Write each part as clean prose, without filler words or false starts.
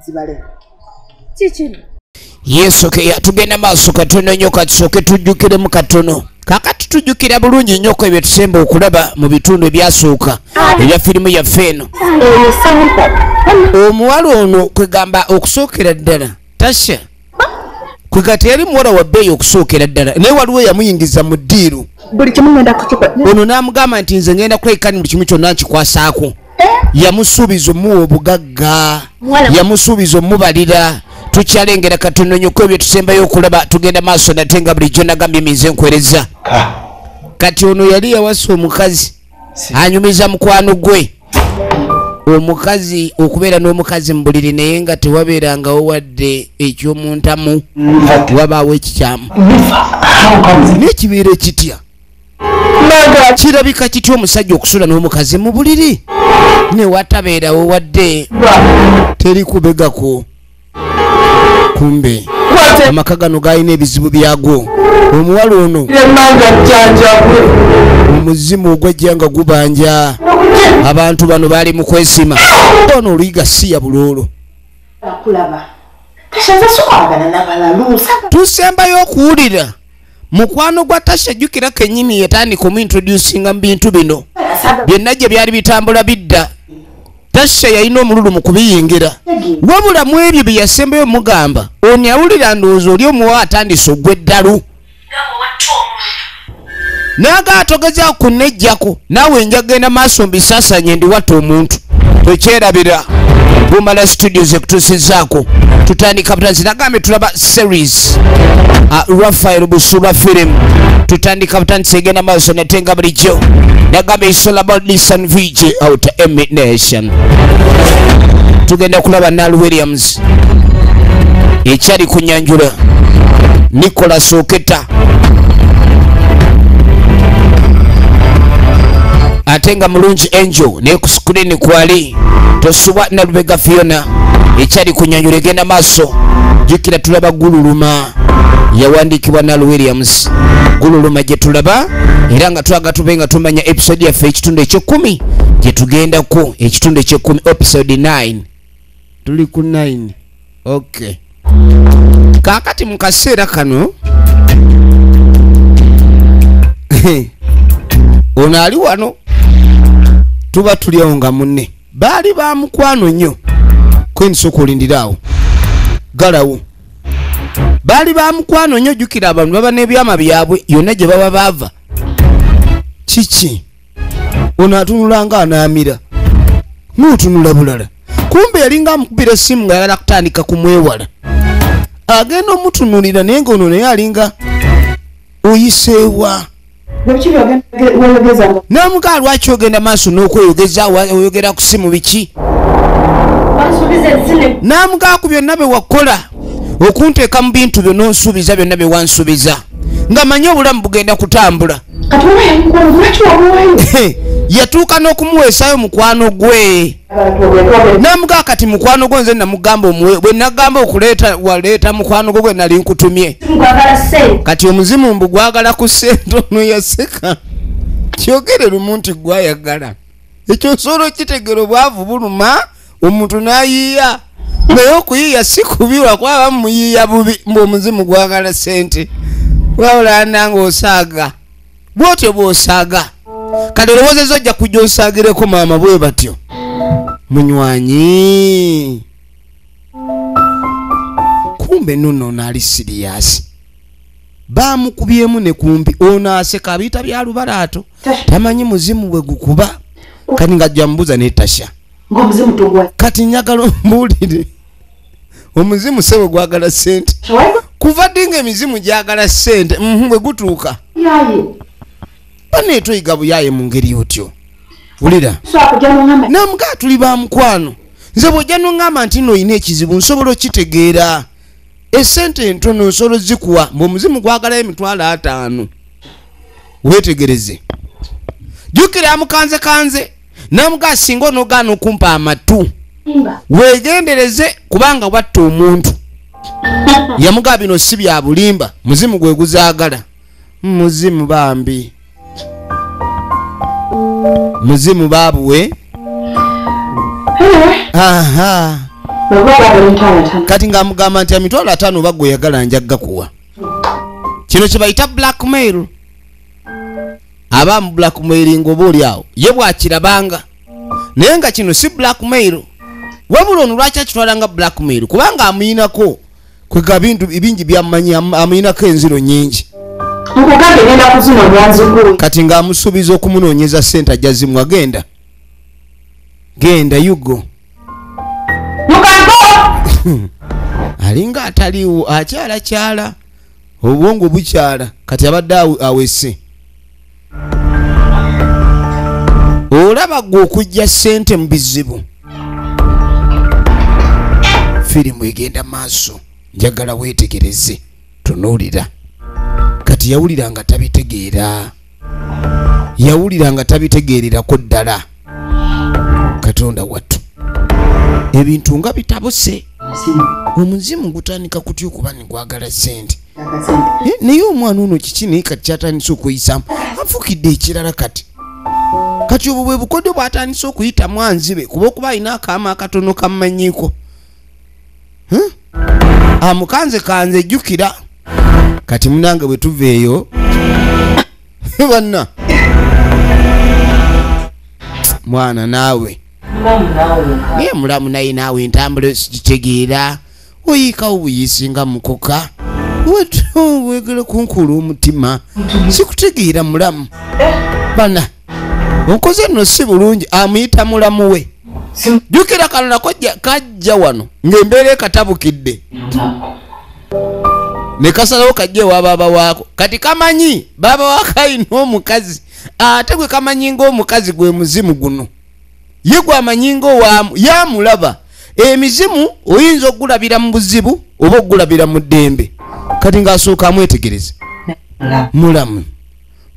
zibale chichino Yesu ke tugenda maaso katono nnyo katusoke tujjukire mu katono kakati tujjukira bulungi nnyo ko ebyo tusemba okulaba mu bitundu ebyasooka ebya firimu yaffe eno omuwala ono kwegamba okusookera ddala Tasha kwegati yali muwala wa bbeeyi okusookera ddala naye waliwo yamuyingiza mu ddiiru buli kimu ngenda kukipa ono n'amugamba nti nze ngenda kulekani buli kimu kyonna nkikwasaako yamusuubiza omuwa obugagga yamusuubiza omubalira tukyalengera katono nnyo ko ebyo tusembayo okulaba tugenda maaso nate nga bulijjo nagambye minze nkwereza kati ono yali yawasa omukazi anyumiza mukwano gwe omukazi okubeera n'omukazi mu buliri naye nga tewabeerangawo wadde ekyomuntamu wabaawo ekikyamu n'ekibeera ekitya kirabika kitya omusajja okusula n'omukazi mu buliri newatabeerawo wadde teri kubegako kumbe amaka gano galina ebizibu byago omuwala ono omuzimu ogwajja nga gubanja abantu bano bali mu kwesima ono oluyiga si ya buloolo tusembayo okuwulira mukwano gwa Tasha jjukira kennyini yatandika omuintroducinga mu bintu bino byonna gye byali bitambula bidda Tasha yalina omululu mu kubiyingira wabula mu ebyo bye yasembayo mugamba oni awulira ndowooza oli omuwa atandise ogw'eddalu naga atogeza kunejjako naawe njagenda maaso mbisaasanye ndiwatta omuntu tokyerabira Bumala Studios ekutuusizaako tutandika butanzi nagambe tulaba series Raphael Busula film tutandika butanzi egenda maaso natenga bulijjo nagambe it's all about Listen VJ out Emit Nation tugenda kulaba Nal Williams ekyali kunyanjula Nicholas Oketa atenga mulungi Angel ne ku screen kwali tosuba na Lubega Fiona ekyali kunyanjula egenda maaso jukira tulaba Gululuma yawandiikibwa Nal Williams Gululuma gye tulaba era nga twaga tubenga tumanya episode yaffe ekitundu ekyo-10 gye tugendako ekitundu ekyo-10 episode 9 tuli ku 9 okay kakati mu kaseera kano ono ali wano tuba tulyawo nga munne baali ba mukwano nnyo kwensoka olindiraawo galawo baali ba mukwano nnyo jjukira abantu baba n'ebyama byabwe yonna gye baba baava kiki ono atunula nga anaamira n'otunula bulala kumbe yalinga amukubira essimu nga yagala kutandika kumwewala agenda omutunulira naye ng'ono naye alinga oyiseewa namugaa lwaki ogenda maaso n'okweyogeza oyogera ku ssimu biki namugaa ku byonna bye wakola okunteeka mu bintu byo n'onsuubiza byonna bye wansuubiza nga manyi obulamu bugenda kutambula yatuuka n'okumuweesaayo mukwano gwe namugaa kati mukwano gwe nze namugamba omuwe bwe nagamba okuleeta waleeta mukwano gwe nali nkutumye kati omuzimu mbu gwagala ku ssente ono yaseka kyogere lumu nti gwayagala ekyo nsolo kitegera obwavu buluma omuntu n'ayiiya naye okuyiiya si kubi lwakwaba muyiiya bubi mbu omuzimu gwagala ssente wabula nanga osaaga bwotyo bw'osaaga kale olowooza ojja kujja osaagireko maama bwe batyo munywanyi kumbe nno naali siriyasi baamukubyemu ne kumbi ono aseka abiyita bya lubalaato tamanyi muzimu bwe gukuba kati ng'ajja mubuuza ne Tasha kati njagala ombuulire omuzimu se bwe gwagala ssente kuva ddi ng'emizimu gyagala ssente bwe gutuuka baneetoyiga buyaye mu ngeri otyo wulira namugaa tuli ba mukwano nze bw'ojja n'oŋŋamba nti n'olina ekizibu nsobola okitegeera essente entono nsolo zikuwa ng'omuzimu gwagalayo $5,000 weetegereze jjukira amukanze namugaa singa onoogaana okumpa amatu weegendereze kubanga watta omuntu yamugaa bino si bya bulimba muzimu gwe guzaagala muzimu bambi muzimu babuwe aha kati ng'amugamba nti emitwalo 5 bagwe yagala njagga kuwa. Kino kye bayita blackmail. Abamu blackmailing oba oli awo ye bwakirabanga, naye nga kino si blackmail. Wabula ono lwaki akitwala nga blackmail? Kubanga amuyinako kwega bintu bingi byammanyi, amuyinako enziro nyingi. Kati ng'amusuubiza okumunoonyeza ssente ajja zimu. Agenda genda yugo alinga ataliwo, akyala obwongo bukyala, kati abadde awese. Olaba gwe okujja ssente mu bizibu. Firimu egenda maaso, njagala weetegereze, tunuulira. Kati yawulira nga tabitegeererako ddala. Katonda wattu ebintu nga bitabuse, omuzimu gutandika kutya okuba ne gwagala ssente. Naye omwana ono kiki naye kati kyatandise okuyisaamu, anfukidde ekirala. Kati obwo bwe bukodyo bw'atandise okuyitamu anzibe, kuba okuba alina akaama akatono kammanyiiko. Amukanze jjukira. Kati munange bwe tuva eyo banna mwana naawe naye mulamu naye naawe entambula sikitegeera, oyiikawo buyisi nga mukoka wegera kunkula omutima, sikutegeera mulamu. Bana okoze nno si bulungi, amuyita mulamu we. Jjukira kalona kajja wano ng'embeera ekatabukidde, ne kasalawo kajja ewa baaba waako. Kati kamanyi baaba waako alina omukazi, ate gwe kamanyi ng'omukazi gwe muzimu guno, ye gwamanyi ng'owaamu yamulaba. Emizimu oyinza okugulabira mu buzibu oba okugulabira mu ddembe. Kati ng'asooka amwetegereza, mulamu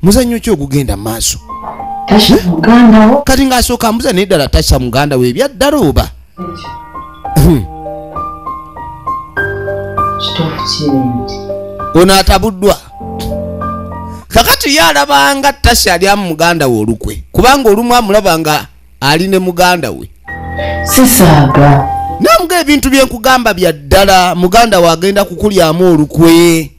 muzannyo ki ogugenda mu maaso? Kati ng'asooka amubuuza naye ddala tasha muganda we ebyaddala oba? Ono atabuddwa. Kakati ye alabanga tasha alyamu muganda we olukwe, kubanga olumu amulaba nga ali ne muganda we. Sisaaga Namuga ebintu byenkugamba bya ddala, muganda we agenda kukulyamu olukwe.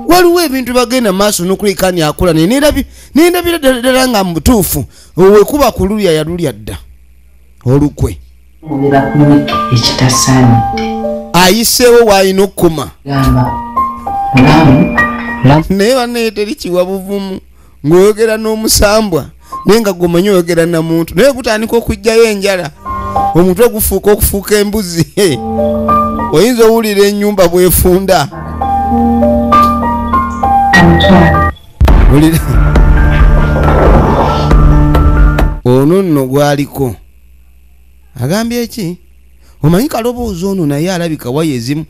Waliwo ebintu bagenda maaso n'okuleekani akola, nendabira ddala nga mu butuufu wekuba kululya yalulya dda olukwe. Ayiseewo w'alina okkuma. Naye bannaye teri kiwa buvumu ng'oyogera n'omusambwa naye nga gwomanyi oyogera na muntu, naye gutandika okujjayo enjala, omutwe gufuuka okufuuka embuzi. Oyinza owulira ennyumba bwefunda. Ono nno gwaliko agambye eki? Omanyi kaloboozi ono naye alabika waya ezimu.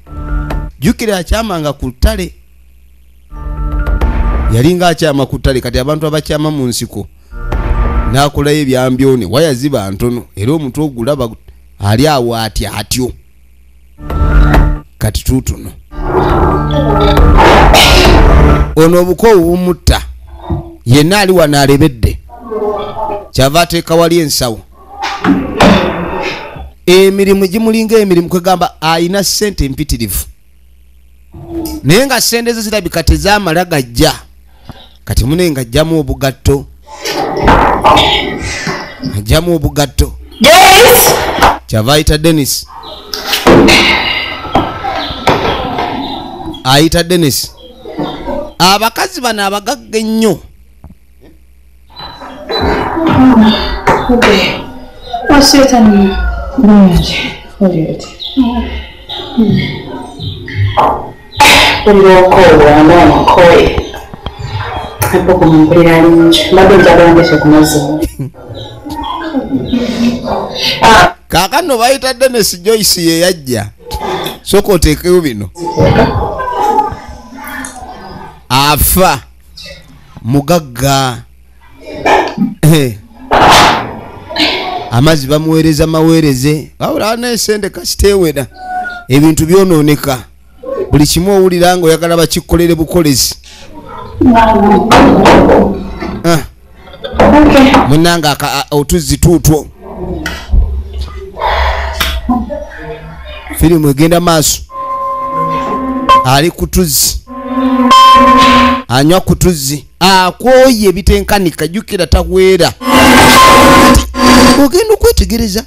Jjukira akyamanga ku ttale, yalinga akyama ku ttale. Kati abantu abakyama mu nsiko n'akolayo ebyambyone, waya ziba ntono era omutwe ogulaba ali awo atyo. Kati tuutuno ono obukoowu bumutta, yenna ali wano alebedde, kyava ateeka wali ensawo. Emirimu gimulinga emirimu, kwegamba ayina ssente mpitirivu, naye nga ssente ze zirabika tezaamala gajja. Kati mune nga ajjamu obugatto, kyava ayita Dennis. Ayita Dennis. Abakazi bano abagagga ennyo. Kaakano bayita Dennis Joyce ye yajja. Sooka oteekeyo bino. Afa mugagga. Amazzi bamuweereza maweereze, wabula n'esente kasiteewera, ebintu byonooneka. Buli kimu owulira nga oyagala bakikolere bukolezi. Munnanga otuzzi tuutwo. firimu egenda maaso. Ali kutuzi anywa kutuzi akooye ebitenkanika jukira taweera ogenda okwetegereza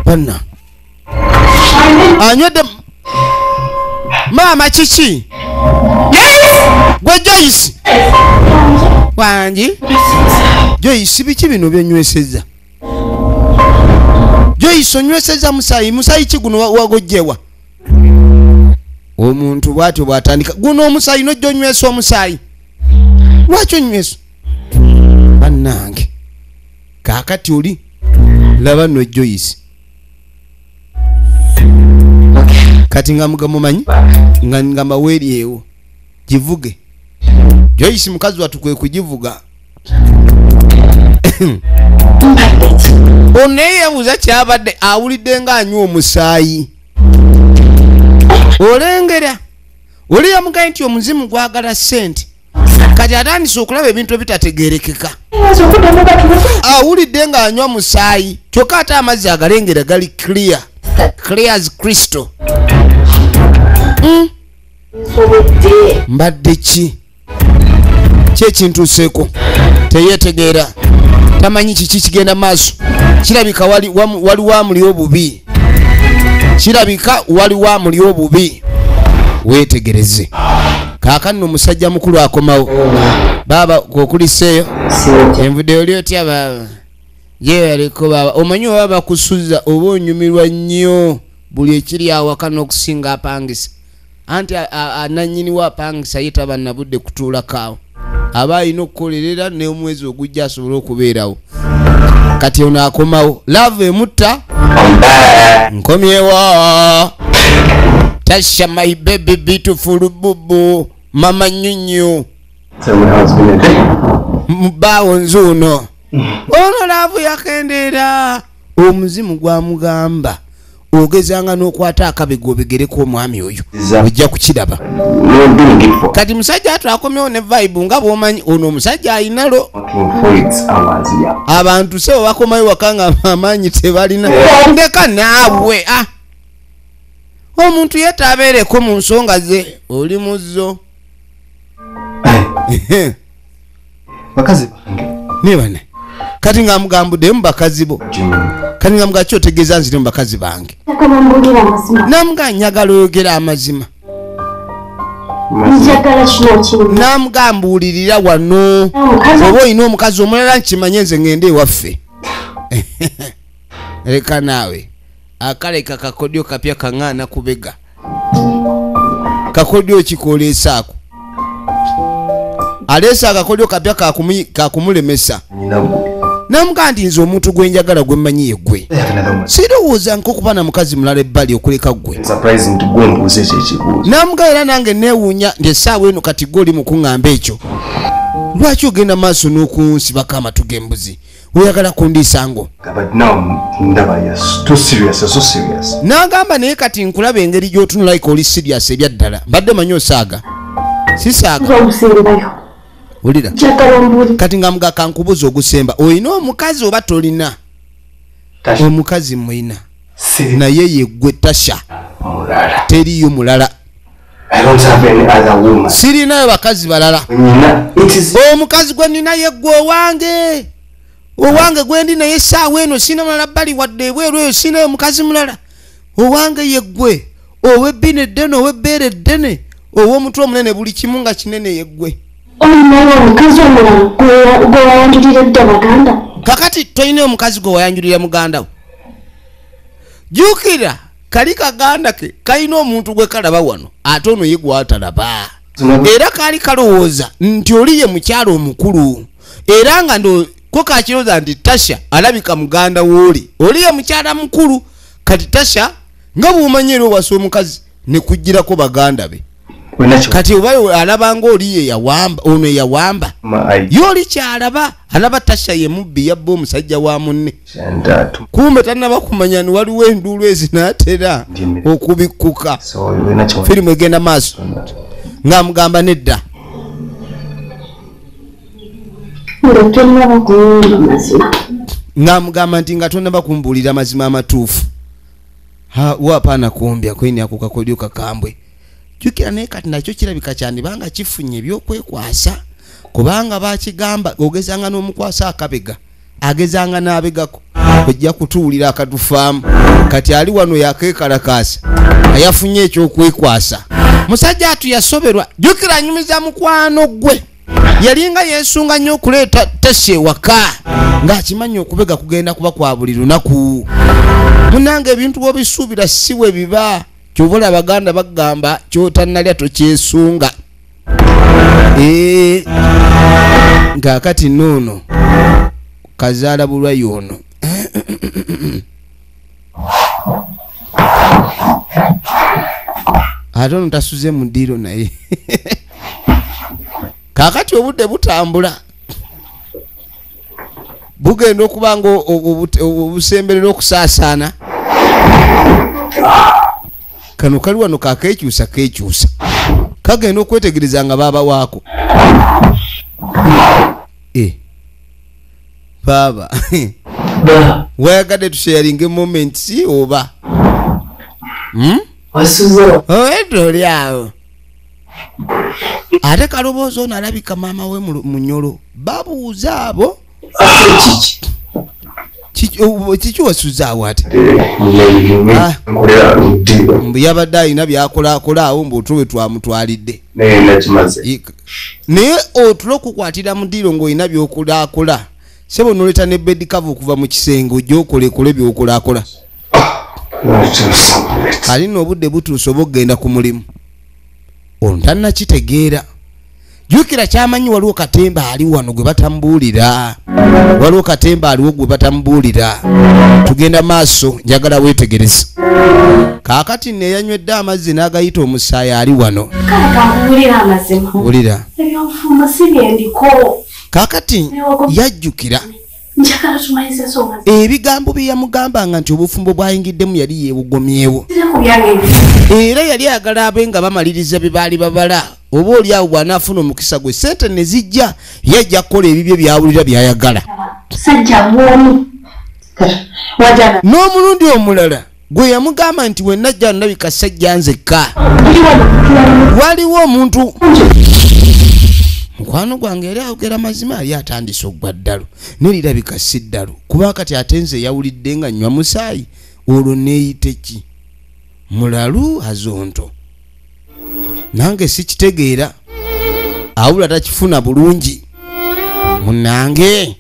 banna anywedde maama kiki gwe Joyce wangi Joyce biki bino byonyweseza Joyce onyweseza musayi kiguno wagojjewa omuntu bwatyo bwatandika guno omusayi nojja onywesa omusayi lwaki onywesa bannange kaakati oli laba no Joyce kati nga mugamumanyi nga maweeryewo givuge Joyce mukazi watukwe kugivuga oneyebuuza kyabadde awulidde nga anywa omusaayi olengera oli yamugaye nti omuzimu gwagala ssente kati atandise okulaba ebintu ebitategerekeka awulidde nga anywa musaayi kyokka ate amazzi agalengera gali clear as crystal. Mbadde ki kyekintuuseeko teyeetegeera tamanyi kiki kigenda maaso kirabika waliwo amuli obubi kirabika waliwo amuli obubi weetegereze kaakano omusajja mukulu akomawo baba kokuliseeyo envudde oli otya baba ye aliko baba omanyi oba bakusuza oba onyumirwa nnyo buli ekiri awaka n'okusinga apangisa anti ananyini wa apangisa yetaba nabudde kutuulako awo aba alina okukolerera n'omwezi ogujja asobole okubeerawo kati ono akomawo lava emutta nkomyewo Tasha my baby beautiful bubu mama nyunyu mbawo nzuno ono laavu yakendeera omuzimu gwamugamba ogezanga n'okwata akabego obegereko omwami oyo ojja kukiraba kati musajja atwakomyewo ne vibe nga bwomanyi ono omusajja ayinalo abantu sebo bakomayo wakanga amaanyi tebalina ndeka naawe omuntu yetabeereko mu nsonga ze oli muzo bakazi bange nibane kati nga mugambudde mu bakazi bo kati nga mugacho otegeeza nzire mu bakazi bange namuga njagala oyogera amazima namugambuulirira wano oba olina omukazi omulala nkimanye nze ngende ewaffe leka naawe akaleka kakodyo kapya kaŋŋaana kubega kakodyo kikoleesaako aleesa akakodyo kapya kakumulemesa namuga nti nze omuntu gwe njagala gwe mmanyi ye gwe sirowooza nkokuba na mukazi mulala ebbali okuleka gwe namuga era nange neewuunya nti essaawa eno kati gwe oli mu kuŋŋamba ekyo lwaki ogenda maaso n'okunsibako amatu g'embuzi oyagala kundiisango n'agamba naye kati nkulaba engeri gy'otunulaika oli sirias ebya ddala mbadde manyi osaaga sisaaga olira kati nga mga kankubuza ogusemba olina omukazi oba tolina omukazi mwina naye yeggwe Tasha teriyo mulala sirinayo bakazi balala omukazi gwe nina yeggwe owange gwe ndi naye essaawa eno sina mulala bbali wadde ebweru eyo sinayo mukazi mulala owange yeggwe owebbina eddene owebbeera eddene ow'omutwe omunene buli kimu nga kinene yeggwe kakati toyina omukazi gwe wayanjulira muganda wo jukira kali kaganda ke kalina omuntu gwe kalaba wano ate ono ye gwatalaba era kali kalowooza nti oli ye mukyalo omukulu era nga ko kakirooza nti Tasha alabika muganda wooli oli ye mukyala mukulu kati Tasha nga bw'omanyi era owasa omukazi ne kugirako baganda be kati oba alabanga oli ye yawamba ono yawamba yoli kyalaba alaba Tasha ye mubbi yabba omusajja wa munne kumbe tanaba kumanya ni waliwo enduulu ezinaatera okubikkuka firimu egenda maaso nga mugamba nedda nga mugamba nti nga tonaba kumbuulira mazima amatuufu wapana kumbya kwini ako kakodyo kakambwe jukira naye kati nakyo kirabika kyandibanga kifunye ebyokwekwasa kubanga bakigamba ogezanga n'omukwasa akabega agezanga n'abegako ojja kutuulira akatufaamu kati ali wano yakeekalakaasa ayafunye ekyokwekwasa musajja atu yasoberwa jukira nyumiza mukwano gwe yalinga yesunga nnyo okuleeta Tasha ewaka ng'akimanya okubega kugenda kuba kwa buli lunaku munange ebintu bw'obisuubira si bwe biba ky'obola abaganda bagamba ky'otannalya tokyesunga ng'akati noono kazaala bulwayi ono ate ono tasuze mu ddiiro naye kakati obudde butambula bugenda okuba nga obusemberera okusaasaana kano kali wano kakekyusa kagenda okwetegereza nga baba waako baba wayagadde tusharinge moments oba wasuzo oli awo ate kaloboozi ono alabika maama we munyolo babuuza abo kiki wasuzaawo ate yabadde alina byakolakola awo mbuotuwe twamutwalidde naye otulo okukwatira mu ddiiro ng'olina byokolakola sebo noleta ne bed cover okuva mu kisenge ojja okolekole byokolakola alina obudde butuuse oba okgenda ku mulimu ono tannakitegeera jukira kyamanyi waliwo katemba ali wano gwe batambuulira waliwo katemba aliwo gwe batambuulira tugenda maaso njagala weetegereza kaakati neeyanywedde amazzi n'agayita omusaayi ali wano wulira kaakati yajjukira ebigambo bye yamugambanga nti obufumbo bwayingiddemu yali yeebugomyewo era yali agala abe nga bamaliriza bye baali babala oba oli awo bw'anaafuna omukisa gwe sente ne zijja yajja kukola ebibyo byawulira byayagala n'omulundi omulala gwe yamugamba nti we najja ndabika sajja nzekka waliwo omuntu mukwano gwange yali ayogera mazima yali atandise okugwa ddalo nelirabika si ddalo kuba kati ate nze yawulidde nga nnywa musaayi olwo neeyite ki mulalu azonto nange sikitegeera awula takifuna bulungi munange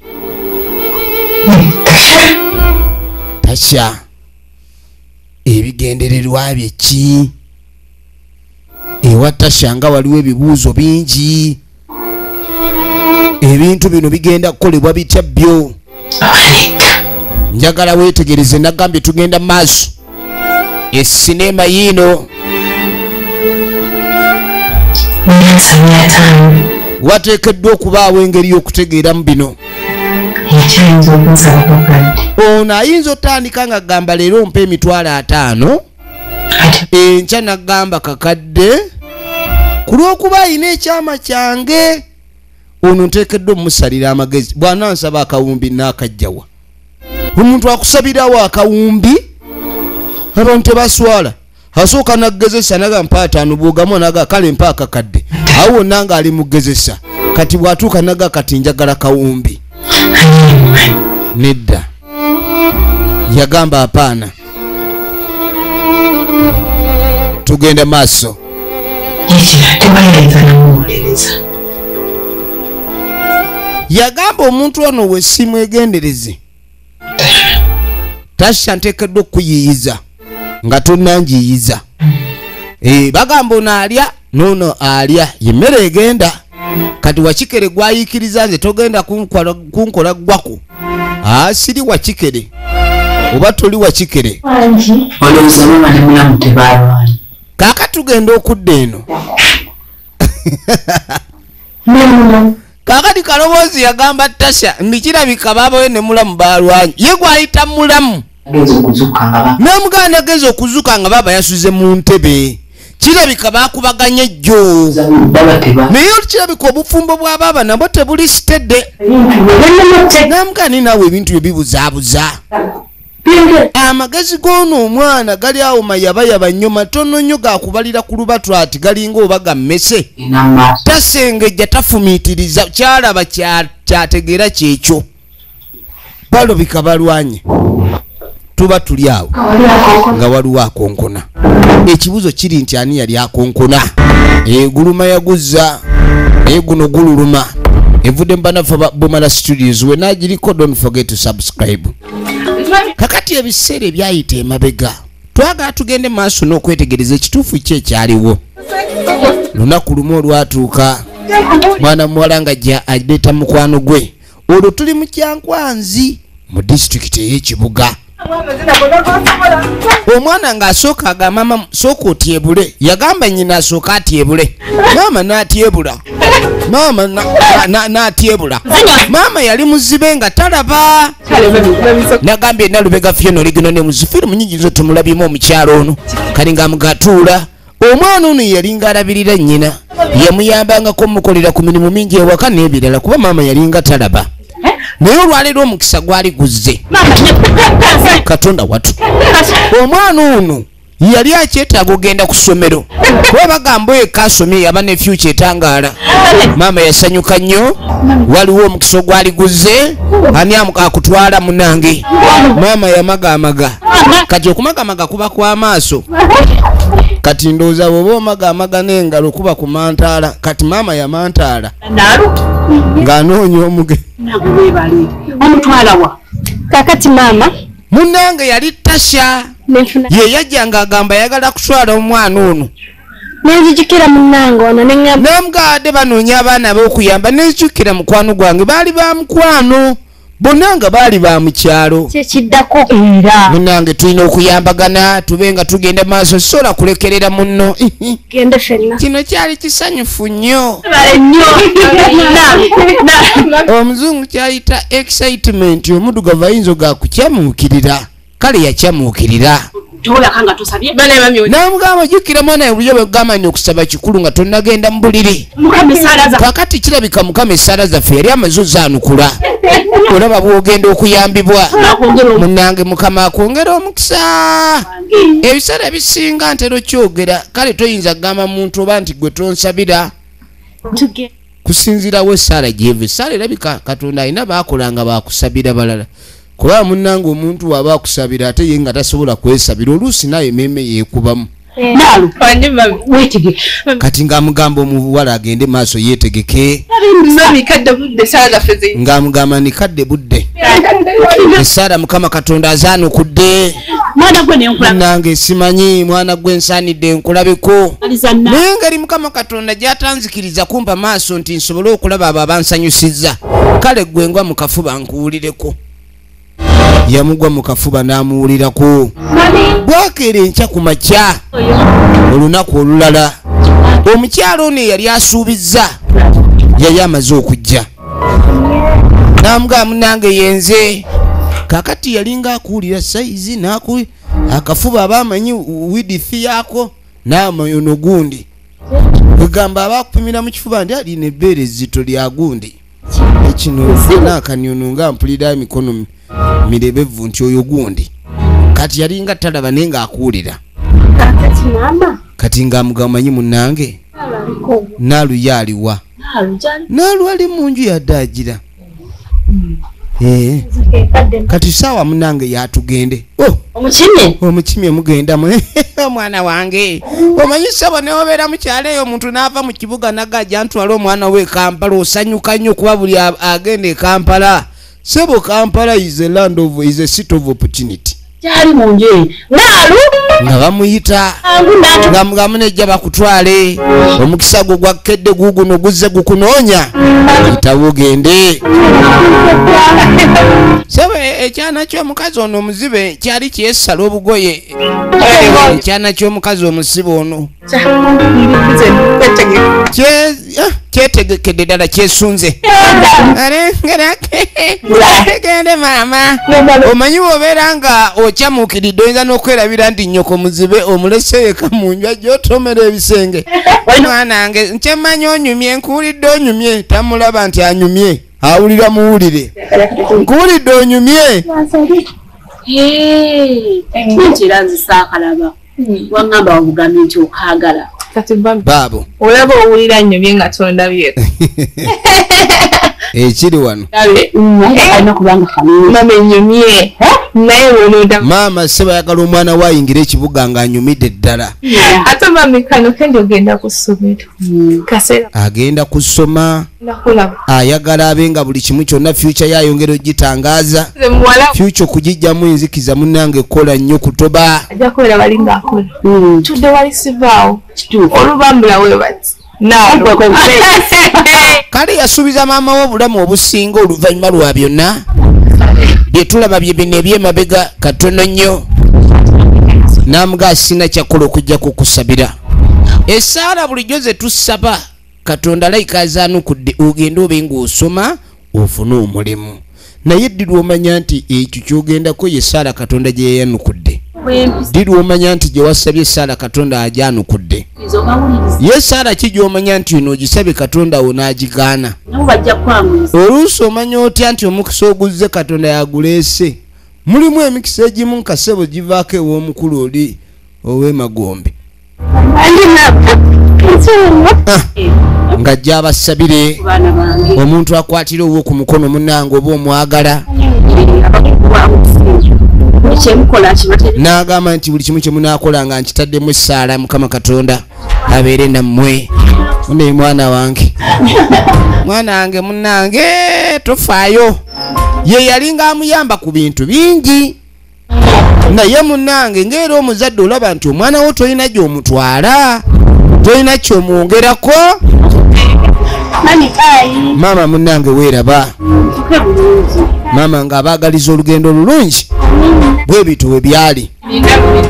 Tasha ebigendererwa bye ki ewa Tasha nga waliwo ebibuuzo bingi ebintu bino bigenda kukolebwa bitya byo njagala weetegereze nagambye tugenda maaso esinema yino wateekeddwa okubaawo engeri y'okutegeeramu bino ono ayinza otandika nga gamba leero mpa $50,000 enkya nagamba kakadde ku lw'okuba ayina ekyama kyange ono nteekeddwa omusalira amagezi bw'anansaba akawumbi n'akajjawa omuntu akusabirawo akawumbi abantu tebaswala asooka naggezesa naga mpa 5 bwogamu naga kale mpa akakadde awo wonna nga ali mugezesa kati bw'atuuka naga kati njagala kawumbi nedda yagamba apaana tugenda maaso yagamba omuntu ono we simwegendereze Tasha nteekeddwa okuyiyiza nga tonnangiyiza bagamba ono alya noono alya yemmere egenda kati wakikere gwayikiriza nze togenda kunkola ggwako siri wakikere oba toli wakikere kaaka tugenda okudda eno kaakati kaloboozi yagamba Tasha ndikirabika baabawe ne mulamu balwanyi ye gwayita mulamu n'omuganda ageza okuzuka nga baaba yasuze mu ntebe kirabika bakubaganye jjo naye kirabika obufumbo bwa baaba nabwo tebuli sitedde namugani naawe ebintu bye bibuzaabuza amagezi g'ono omwana gali awo mayabayaba nnyo matono nnyo gakubalira ku lubatu ati galinga oba gammese tasengejja tafumiitiriza kyalaba kyategeera kyekyo balobika balwanye tuba tuli awo nga waliwo akonkona ekibuzo kiri nti ani yali akonkona guluma yaguzza naye guno gululuma evudde mbanafa Bumala Studios wenagiriko don't forget to subscribe kakati ebiseera ebyayita emabega twagala tugende maaso n'okwetegereza ekituufu kye ekyaliwo lunaku lumu olwatuuka mwana muwala nga aleeta mukwano gwe olwo tuli mu Kyankwanzi mu disitulikiti ey'Ekibuga omwana ng'asooka agamba mama sooka otyebule yagamba nnyina asooka atyebule maama n'atyebula maama n'atyebula maama yali muzibe nga talaba nagambye nalubega funeral gino ne muzifirumu nyingi zo tumulabyemu omukyalo ono kali nga mugatuula omwana ono yalinga alabirira nnyina yamuyambangako mukolera ku mirimu mingi ewaka n'ebirala kuba maama yalinga talaba naye olwaleero omukisa gwali guzze Katonda watu omwana ono yali akyetaaga ogenda ku ssomero kuba bagamba eka asomye yaba ne future etangaala maama yasanyuka nnyo waliwo omukisa ogwali guzze ani akutwala munange maama yamagaamaga kati okumagamaga kuba kw'amaaso kati ndowooza bw'oba omagaamaga n'engalo kuba ku mantaala kati maama yamantaala ng'anoonya omuge kakati maama munange yali Tasha ye yajjanga agamba ayagala kutwala omwana ono nenzijukira munange ono namugadde banoonya abaana b'okuyamba nenzijukira mukwano gwange baali ba mukwano bonna nga baali ba mukyalo kyekiddako era munange tulina okuyambagana tube nga tugenda maaso sola kulekerera munno gende fenna kino kyali kisanyufu nnyo omuzungu kyayita excitement omuddugavu ayinza gakukyamuukirira kale yakyamuukirira namugamba jjukira mwana ebulyo bwegamba nti okusaba kikulu nga tonnagenda mu buliri kakati kirabika mukama essaala zaffe yali amaze ozaanukula olaba bwogenda okuyambibwa munange mukama akwongera omukisa ebiseera ebisinga ntero kyogera kale toyinza kugamba muntu oba nti gwe tonsabira kusinziirawo essaala gyeva essaala erabika Katonda alina baakolanga baakusabira balala kuba munange omuntu waba akusabira ate ye nga tasobola kwesabira oluusi naye emmeeme yeekubamu kati ng'amugamba omuwala agende maaso yeetegeke ng'amugamba nikadde budde essaala mukama Katonda azaanukudde nange simanyi mwana gwe nsaanidde nkulabeko naye ngeri mukama Katonda gy'atanzikiriza kumpa maaso nti nsobole okulaba abo abansanyusizza kale gwe ngwa mu kafuba nkuwulireko yamugwa mu kafuba n'amuwulirako bwakeera enkya ku makya olunaku olulala omukyalo ono yali asuubizza yali amaze okujja n'amugamba munange yenze kakati yalinga akuwulira sayizi akafuba abamanyi widithi yaako n'amayono gundi wegamba abakupimira mu kifuba ndi alina ebbeere ezzito lya gundi ekino n'akanyono nga mpulira emikono mirebevu nti oyo gundi kati yalinga talaba naye ng'akuwulira kati ng'amugamba manyi munnange naalu ye aliwa naalu ali mu nju yadde agira kati saawa munnange yatugende omukimye mugendamu omwana wange omanyi ssebo newobeera mukyalo eyo omuntu n'ava mu kibuga nagajja ntwala omwana we Kampala osanyuka nnyo kuba buli agenda e Kampala ssebo Kampala is a seat of opportunity kyali munje naalu nga bamuyita nga munejja bakutwale omukisa gwo gwakkedde guguno guzze gukunoonya yitawo ogende sebe ekyana ky'omukazi ono omuzibe kyali kyesala obugoye ekyana ky'omukazi omusibe ono kyetegekedde ddala kyesunze gende maama omanyi bw'obeera nga okyamuukiridde oyinza n'okwerabira nti nnyoko muzibe omulese eka mu nju ajja otomera ebisenge mwanange nkyemanyi onyumye nkuwulidde onyumye tamulaba nti anyumye awulira muwulire nkuwulidde onyumye Nchira nzisakalaba. Wangamba wabugamye nti okaagala. Kati Baabo. Olaba owulira nnyo bye nga tondabye. Ekiri wano. Alina kubanga kamini. Mama ennyumye. Naye wonooda. Maama seba yagala omwana we ayingire ekibuga ng'anyumidde ddala. Ate mami kano kendi ogenda ku ssomero. Kaseera. Agenda kusoma. Nakulaba. Ayagala abe nga buli kimu kyonna future yayongera ogitangaaza. Muwala. Future okugijjamu enzikiza munnange kola nnyo kutoba. Ajja kubeera bali ng'akola. Tudde wali sivaawo. Olubambula we bati. Kale yasuubiza maama we obulamu obusinga oluvannyuma lwa byonna bye tulaba bye bino ebyemabega katono nnyo n'amuga asina kyakola okujja kukusabira esaala bulijjo ze tusaba Katonda alayika azaanukudde ogenda obe ng'osoma ofune omulimu naye ddirwa omanya nti ekyo kyogendako ye Saala Katonda gye yayanukudde ddirwa omanya nti gye wasabye Saala Katonda agyanukudde ye Saala ki gy'omanya nti ono ogisabye Katonda wo n'agigaana oluusi omanya otya nti omukisa oguzze Katonda yaguleese mulimu emikisa egimu nkasebo givaako ew'omukulu oli ow'emagombe nga gy'abasabire omuntu akwatira ow'o ku mukono munnange oba omwagala n'agamba nti buli kimu kye munaakola nga nkitaddemu essaala Mukama Katonda abeere nammwe one mwana wange mwana wange munnange tofaayo ye yalinga amuyamba ku bintu bingi naye munnange ng'era omuzadde olaba nti omwana wo tolina gy'omutwala tolina ky'omwongerako maama munnange weeraba maama ng'abaagaliza olugendo olulungi bwe bityo bwe byali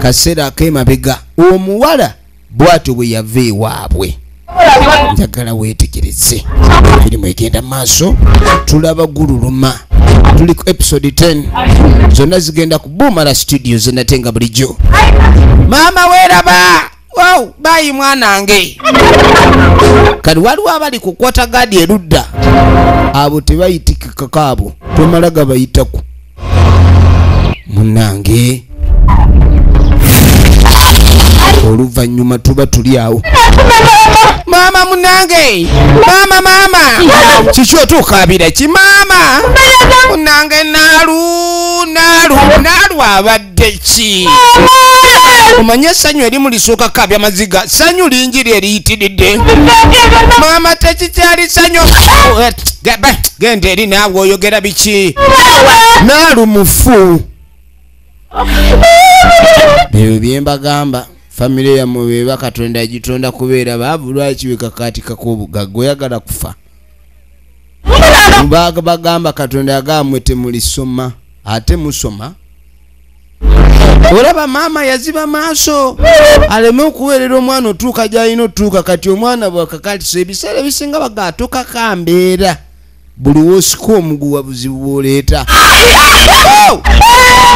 kaseera ak'emabega omuwala bw'atyo bwe yava ewaabwe njagala weetegereze firimu egenda maaso tulaba gululuma tuli ku episode 10 zonna zigenda ku Bumala Studios natenga bulijjo maama weeraba wow bayi mwanange kati waliwo abali ku kwata gaadi erudda abo tebayitikika kaabo tomala gabayitaku munnange oluvannyuma tuba tuli awo maama munnange maama kiki otuukabira ki maama munnange naalu abadde ki omanye essanyu erimu lisooka kabya maziga ssanyu lingi lyeriyitiridde maama tekikyali ssanyu genda eri naawe oyogera biki naalu mufu ebyo byembagamba famire yammwe beba Katonda yagitonda kubeera baavu lwaki wekakaati kakobugagga oyagala kufa bagamba Katonda yagamwe temulisoma ate musoma olaba maama yaziba maaso aleme okuweerera omwana otuuka gy'alina otuuka kati omwana bwakakatiso ebiseera ebisinga bagatoka kambeera buli woosika omuguwa buzibu bw'oleeta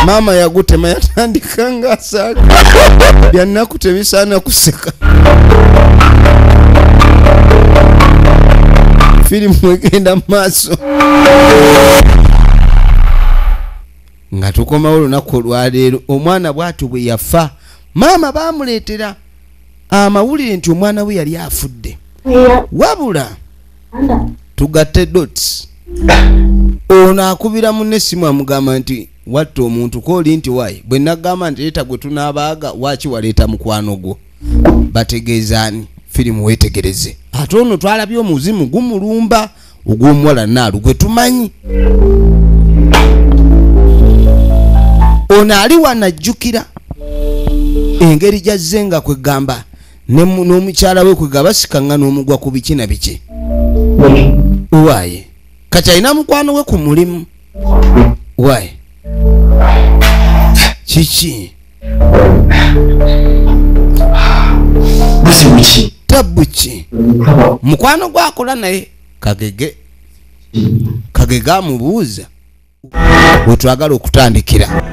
maama yagutema yatandika ng'asaaka byannaku tebisaana kuseka firimu egenda maaso nga tukomawo olunaku olwaleero omwana bw'atyo bwe yafa maama baamuleetera amawulire nti omwana we yali afudde wabula tugatte dots ono akubira munne essimu amugamba nti watta omuntu kooli nti wayi bwe nagamba nti leeta gwe tunaabaaga waaki waleeta mukwano gwo bategeezaani firimu weetegereze ate ono twalabye omuzimu gumulumba ogw'omuwala naalu gwe tumanyi ono ali wanajjukira engeri gyazze nga kwegamba n'omukyala we kwegamba basikaŋŋa n'omugwa ku biki na biki waaye kati alina mukwano we ku mulimu waaye kiki tabuki mukwano gwakola naye kagege amubuuza wetwagala okutandikira